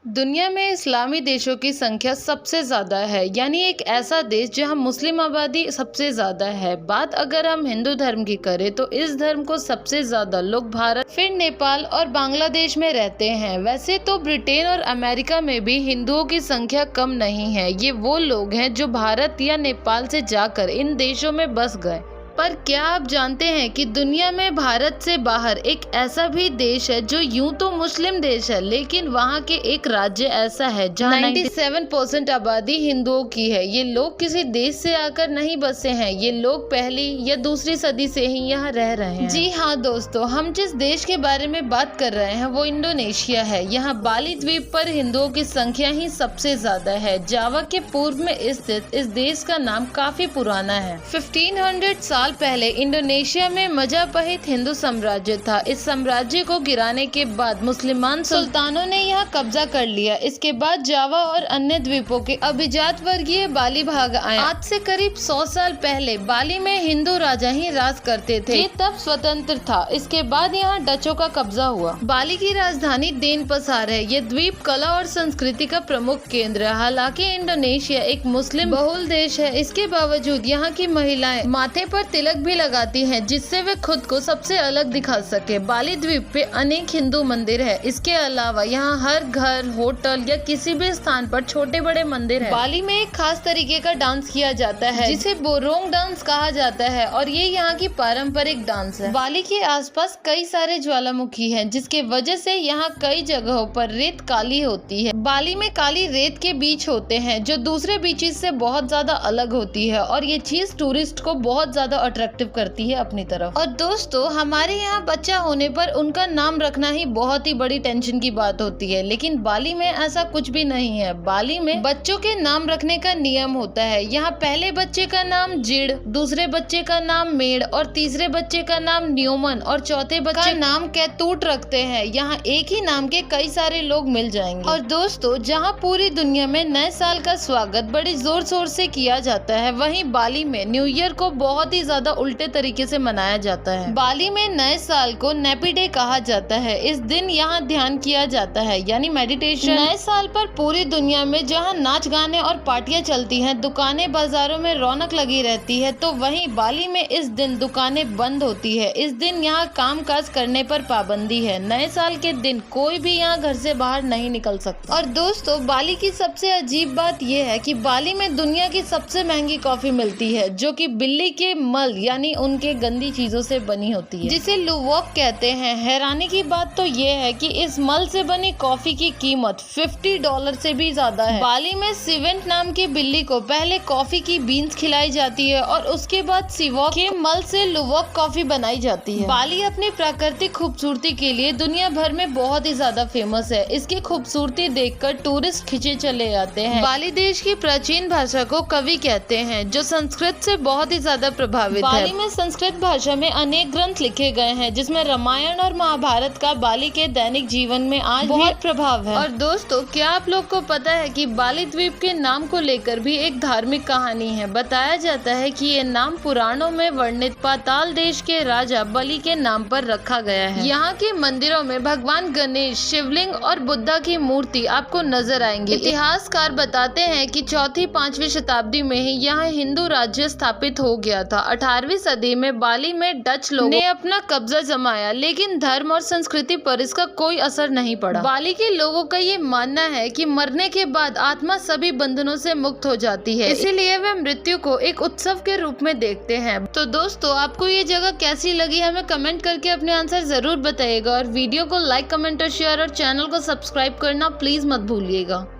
दुनिया में इस्लामी देशों की संख्या सबसे ज़्यादा है, यानी एक ऐसा देश जहां मुस्लिम आबादी सबसे ज़्यादा है। बात अगर हम हिंदू धर्म की करें तो इस धर्म को सबसे ज़्यादा लोग भारत, फिर नेपाल और बांग्लादेश में रहते हैं। वैसे तो ब्रिटेन और अमेरिका में भी हिंदुओं की संख्या कम नहीं है। ये वो लोग हैं जो भारत या नेपाल से जाकर इन देशों में बस गए। पर क्या आप जानते हैं कि दुनिया में भारत से बाहर एक ऐसा भी देश है जो यूं तो मुस्लिम देश है, लेकिन वहां के एक राज्य ऐसा है जहां 97% आबादी हिंदुओं की है। ये लोग किसी देश से आकर नहीं बसे हैं, ये लोग पहली या दूसरी सदी से ही यहाँ रह रहे हैं। जी हाँ दोस्तों, हम जिस देश के बारे में बात कर रहे हैं वो इंडोनेशिया है। यहाँ बाली द्वीप पर हिंदुओं की संख्या ही सबसे ज्यादा है। जावा के पूर्व में स्थित इस देश का नाम काफी पुराना है। 1500 साल पहले इंडोनेशिया में मजापहित हिंदू साम्राज्य था। इस साम्राज्य को गिराने के बाद मुसलमान सुल्तानों ने यहाँ कब्जा कर लिया। इसके बाद जावा और अन्य द्वीपों के अभिजात वर्गीय बाली भाग आए। आज से करीब 100 साल पहले बाली में हिंदू राजा ही राज करते थे। ये तब स्वतंत्र था। इसके बाद यहाँ डचों का कब्जा हुआ। बाली की राजधानी देनपसार है। ये द्वीप कला और संस्कृति का प्रमुख केंद्र है। हालांकि इंडोनेशिया एक मुस्लिम बहुल देश है, इसके बावजूद यहाँ की महिलाएं माथे पर तिलक भी लगाती हैं, जिससे वे खुद को सबसे अलग दिखा सके। बाली द्वीप पे अनेक हिंदू मंदिर है। इसके अलावा यहाँ हर घर, होटल या किसी भी स्थान पर छोटे बड़े मंदिर है। बाली में एक खास तरीके का डांस किया जाता है जिसे बोरोंग डांस कहा जाता है और ये यहाँ की पारंपरिक डांस है। बाली के आसपास कई सारे ज्वालामुखी हैं, जिसके वजह से यहाँ कई जगहों पर रेत काली होती है। बाली में काली रेत के बीच होते हैं जो दूसरे बीचेस से बहुत ज्यादा अलग होती है और ये चीज टूरिस्ट को बहुत ज्यादा अट्रैक्टिव करती है अपनी तरफ। और दोस्तों, हमारे यहाँ बच्चा होने पर उनका नाम रखना ही बहुत ही बड़ी टेंशन की बात होती है, लेकिन बाली में ऐसा कुछ भी नहीं है। बाली में बच्चों के नाम रखने का नियम होता है। यहाँ पहले बच्चे का नाम जिड, दूसरे बच्चे का नाम मेड और तीसरे बच्चे का नाम न्यूमन और चौथे बच्चे का नाम कैतूट रखते हैं। यहाँ एक ही नाम के कई सारे लोग मिल जाएंगे। और दोस्तों, जहाँ पूरी दुनिया में नए साल का स्वागत बड़े जोर शोर से किया जाता है, वहीं बाली में न्यू ईयर को बहुत ही ज्यादा उल्टे तरीके से मनाया जाता है। बाली में नए साल को नेपी डे कहा जाता है। इस दिन यहाँ ध्यान किया जाता है, यानी मेडिटेशन। नए साल पर पूरी दुनिया में जहाँ नाच गाने और पार्टियां चलती हैं, दुकानें बाजारों में रौनक लगी रहती है, तो वहीं बाली में इस दिन दुकानें बंद होती है। इस दिन यहाँ काम काज करने पर पाबंदी है। नए साल के दिन कोई भी यहाँ घर से बाहर नहीं निकल सकता। और दोस्तों, बाली की सबसे अजीब बात यह है कि बाली में दुनिया की सबसे महंगी कॉफी मिलती है, जो कि बिल्ली के मल यानी उनके गंदी चीजों से बनी होती है, जिसे लुवॉक कहते हैं। हैरानी की बात तो ये है कि इस मल से बनी कॉफी की कीमत $50 से भी ज्यादा है। बाली में सिवेंट नाम की बिल्ली को पहले कॉफी की बीन्स खिलाई जाती है और उसके बाद सिवॉक के मल से लुवॉक कॉफी बनाई जाती है। बाली अपनी प्राकृतिक खूबसूरती के लिए दुनिया भर में बहुत ही ज्यादा फेमस है। इसकी खूबसूरती देखकर टूरिस्ट खिंचे चले आते हैं। बाली देश की प्राचीन भाषा को कवि कहते हैं, जो संस्कृत से बहुत ही ज्यादा प्रभावित है। बाली में संस्कृत भाषा में अनेक ग्रंथ लिखे गए हैं, जिसमें रामायण और महाभारत का बाली के दैनिक जीवन में आज बहुत प्रभाव है। और दोस्तों, क्या आप लोग को पता है कि बाली द्वीप के नाम को लेकर भी एक धार्मिक कहानी है। बताया जाता है कि ये नाम पुराणों में वर्णित पाताल देश के राजा बलि के नाम पर रखा गया है। यहाँ के मंदिरों में भगवान गणेश, शिवलिंग और बुद्धा की मूर्ति आपको नजर आएंगी। इतिहासकार बताते हैं कि 4वीं-5वीं शताब्दी में ही यहाँ हिंदू राज्य स्थापित हो गया था। 18वीं सदी में बाली में डच लोगों ने अपना कब्जा जमाया, लेकिन धर्म और संस्कृति पर इसका कोई असर नहीं पड़ा। बाली के लोगों का ये मानना है कि मरने के बाद आत्मा सभी बंधनों से मुक्त हो जाती है, इसीलिए वे मृत्यु को एक उत्सव के रूप में देखते हैं। तो दोस्तों, आपको ये जगह कैसी लगी हमें कमेंट करके अपने आंसर जरूर बताइएगा और वीडियो को लाइक, कमेंट और शेयर और चैनल को सब्सक्राइब करना प्लीज मत भूलिएगा।